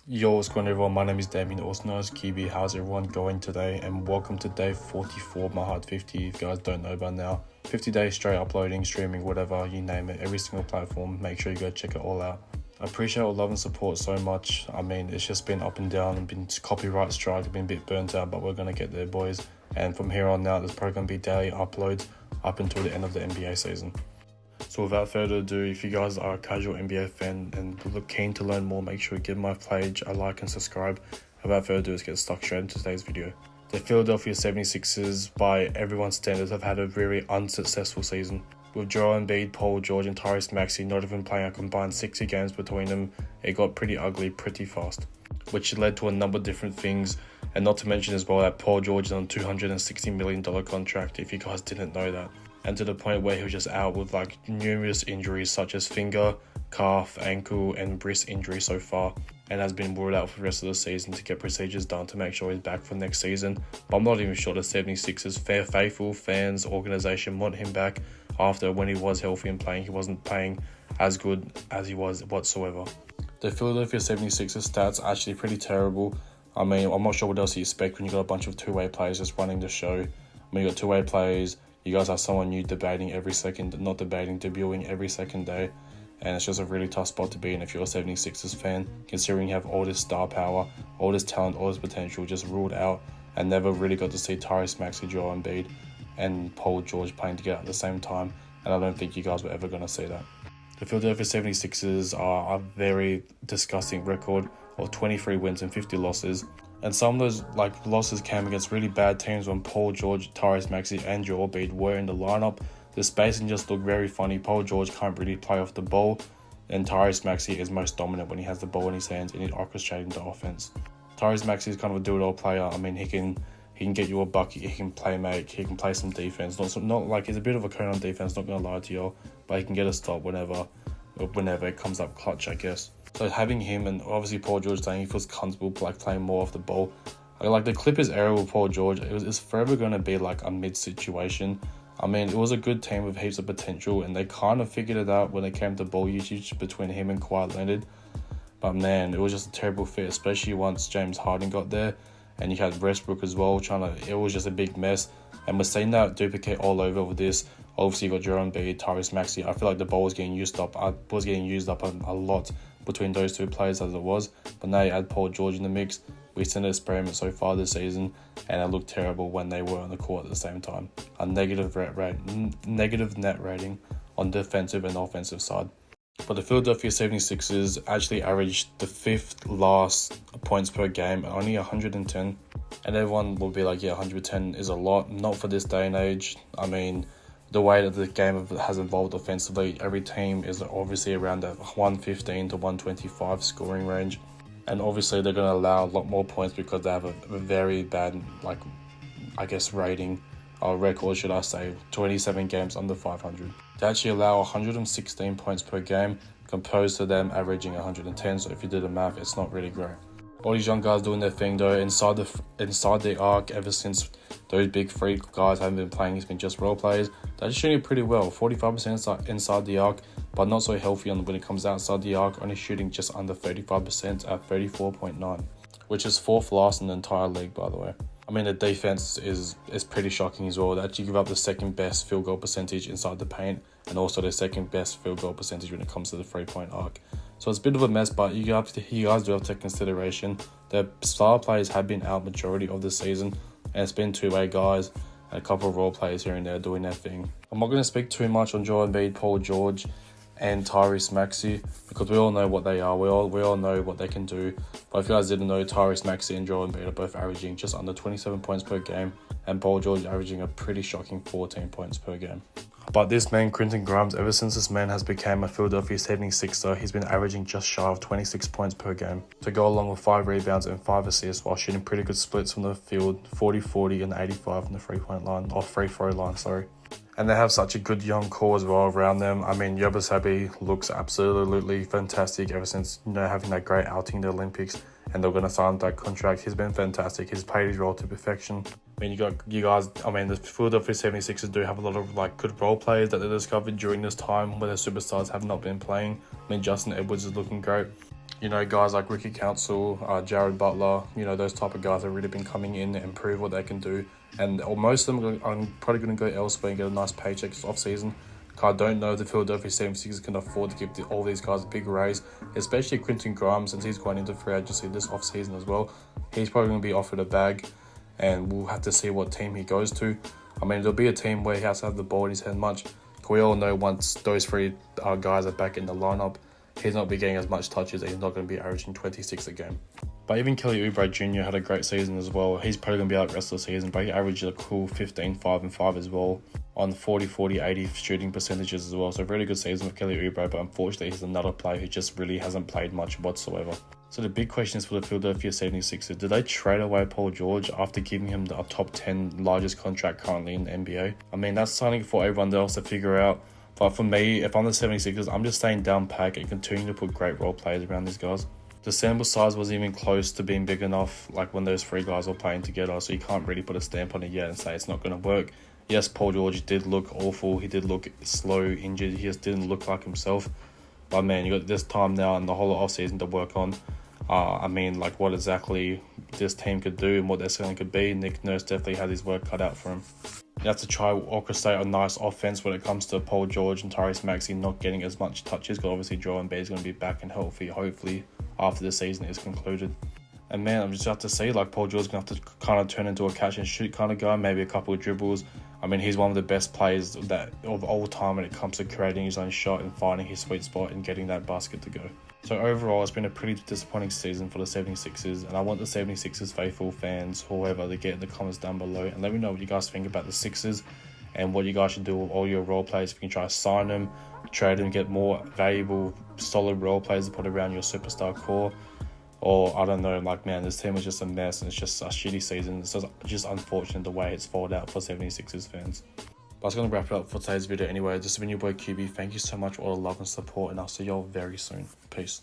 Yo, what's going on everyone? My name is Damien, also known as Qybii. How's everyone going today? And welcome to day 44 of my hard 50. If you guys don't know by now, 50 days straight uploading, streaming, whatever, you name it, every single platform. Make sure you go check it all out. I appreciate all love and support so much. I mean, it's just been up and down and been copyright strike, been a bit burnt out, but we're going to get there, boys. And from here on out, there's probably going to be daily uploads up until the end of the NBA season. So without further ado, if you guys are a casual NBA fan and look keen to learn more, make sure you give my page a like and subscribe. Without further ado, let's get stuck straight into today's video. The Philadelphia 76ers, by everyone's standards, have had a very unsuccessful season. With Joel Embiid, Paul George and Tyrese Maxey not even playing a combined 60 games between them, it got pretty ugly pretty fast, which led to a number of different things, and not to mention as well that Paul George is on a $260 million contract, if you guys didn't know that. And to the point where he was just out with like numerous injuries such as finger, calf, ankle and wrist injuries so far, and has been ruled out for the rest of the season to get procedures done to make sure he's back for next season. But I'm not even sure the 76ers faithful fans organization want him back after when he was healthy and playing, he wasn't playing as good as he was whatsoever. The Philadelphia 76ers stats are actually pretty terrible. I mean, I'm not sure what else you expect when you got a bunch of two-way players just running the show. When you got two-way players, you guys have someone new debuting every second day, and it's just a really tough spot to be in if you're a 76ers fan, considering you have all this star power, all this talent, all this potential just ruled out, and never really got to see Tyrese Maxey, Joel Embiid, and Paul George playing together at the same time, and I don't think you guys were ever going to see that. The Philadelphia 76ers are a very disgusting record of 23 wins and 50 losses. And some of those losses came against really bad teams when Paul George, Tyrese Maxey and Joel Embiid were in the lineup. The spacing just looked very funny. Paul George can't really play off the ball, and Tyrese Maxey is most dominant when he has the ball in his hands and he's orchestrating the offense. Tyrese Maxey is kind of a do-it-all player. I mean, he can get you a bucket, he can play make, he can play some defense. Not like he's a bit of a cone on defense, not gonna lie to you, but he can get a stop whenever it comes up clutch, I guess. So having him and obviously Paul George saying he feels comfortable playing more off the ball. Like the Clippers era with Paul George, it's forever going to be like a mid situation. I mean, it was a good team with heaps of potential, and they kind of figured it out when it came to ball usage between him and Kawhi Leonard. But man, it was just a terrible fit, especially once James Harden got there, and you had Westbrook as well. It was just a big mess, and we're seeing that duplicate all over with this. Obviously, you got Joel Embiid, Tyrese Maxey. I feel like the ball was getting used up. A lot between those two players as it was. But now you add Paul George in the mix. We've seen an experiment so far this season, and it looked terrible when they were on the court at the same time. A negative net rating on defensive and offensive side. But the Philadelphia 76ers actually averaged the 5th last points per game, only 110. And everyone will be like, yeah, 110 is a lot. Not for this day and age. I mean, the way that the game has evolved offensively, every team is obviously around that 115 to 125 scoring range. And obviously they're going to allow a lot more points because they have a very bad, rating, or record, should I say, 27 games under 500. They actually allow 116 points per game, composed to them averaging 110, so if you do the math, it's not really great. All these young guys doing their thing though, inside the arc, ever since those big three guys haven't been playing, it's been just role players. They're just shooting pretty well, 45% inside the arc, but not so healthy when it comes outside the arc, only shooting just under 35% at 34.9, which is 4th last in the entire league, by the way. I mean, the defense is pretty shocking as well. They actually give up the 2nd best field goal percentage inside the paint, and also the 2nd best field goal percentage when it comes to the 3-point arc. So it's a bit of a mess, but you guys do have to take consideration that star players have been out majority of the season, and it's been two-way guys and a couple of role players here and there doing their thing. I'm not going to speak too much on Joel Embiid, Paul George, and Tyrese Maxey because we all know what they are. We all know what they can do. But if you guys didn't know, Tyrese Maxey and Joel Embiid are both averaging just under 27 points per game, and Paul George averaging a pretty shocking 14 points per game. But this man, Quentin Grimes, ever since this man has become a Philadelphia 76er, he's been averaging just shy of 26 points per game, to go along with 5 rebounds and 5 assists while shooting pretty good splits from the field, 40, 40 and 85 from the free throw line, sorry. And they have such a good young core as well around them. I mean, Yabusele looks absolutely fantastic ever since, having that great outing in the Olympics, and they're going to sign that contract. He's been fantastic. He's played his role to perfection. I mean, the Philadelphia 76ers do have a lot of good role players that they discovered during this time where their superstars have not been playing. I mean, Justin Edwards is looking great. You know, guys like Ricky Council, Jared Butler, you know, those type of guys have really been coming in and prove what they can do. And most of them are probably going to go elsewhere and get a nice paycheck this off-season. I don't know if the Philadelphia 76ers can afford to give all these guys a big raise, especially Quentin Grimes, since he's going into free agency this off-season as well. He's probably going to be offered a bag, and we'll have to see what team he goes to. I mean, there'll be a team where he has to have the ball in his hand much. We all know once those three guys are back in the lineup, he's not be getting as much touches, and he's not going to be averaging 26 a game. But even Kelly Oubre Jr. had a great season as well. He's probably going to be out the rest of the season, but he averaged a cool 15, 5 and 5 as well on 40, 40, 80 shooting percentages as well. So a really good season with Kelly Oubre, but unfortunately he's another player who just really hasn't played much whatsoever. So the big question is for the Philadelphia 76ers, did they trade away Paul George after giving him the top 10 largest contract currently in the NBA? I mean, that's something for everyone else to figure out. But for me, if I'm the 76ers, I'm just staying down pack and continuing to put great role players around these guys. The sample size wasn't even close to being big enough, like when those three guys were playing together, so you can't really put a stamp on it yet and say it's not going to work. Yes, Paul George did look awful, he did look slow, injured, he just didn't look like himself. But man, you got this time now and the whole offseason to work on. I mean, like what exactly this team could do and what their ceiling could be. Nick Nurse definitely had his work cut out for him. You have to try orchestrate a nice offense when it comes to Paul George and Tyrese Maxey not getting as much touches, because obviously Joel Embiid is going to be back and healthy, hopefully, after the season is concluded. And man, I'm just have to say, like, Paul George is going to have to kind of turn into a catch and shoot kind of guy, maybe a couple of dribbles. I mean, he's one of the best players of all time when it comes to creating his own shot and finding his sweet spot and getting that basket to go. So overall, it's been a pretty disappointing season for the 76ers, and I want the 76ers faithful fans, whoever, to get in the comments down below and let me know what you guys think about the Sixers and what you guys should do with all your role players. If you can try to sign them, trade them, get more valuable, solid role players to put around your superstar core. Or, I don't know, like, man, this team is just a mess and it's just a shitty season. It's just unfortunate the way it's fallen out for 76ers fans. But I was going to wrap it up for today's video anyway. This has been your boy QB. Thank you so much for all the love and support, and I'll see y'all very soon. Peace.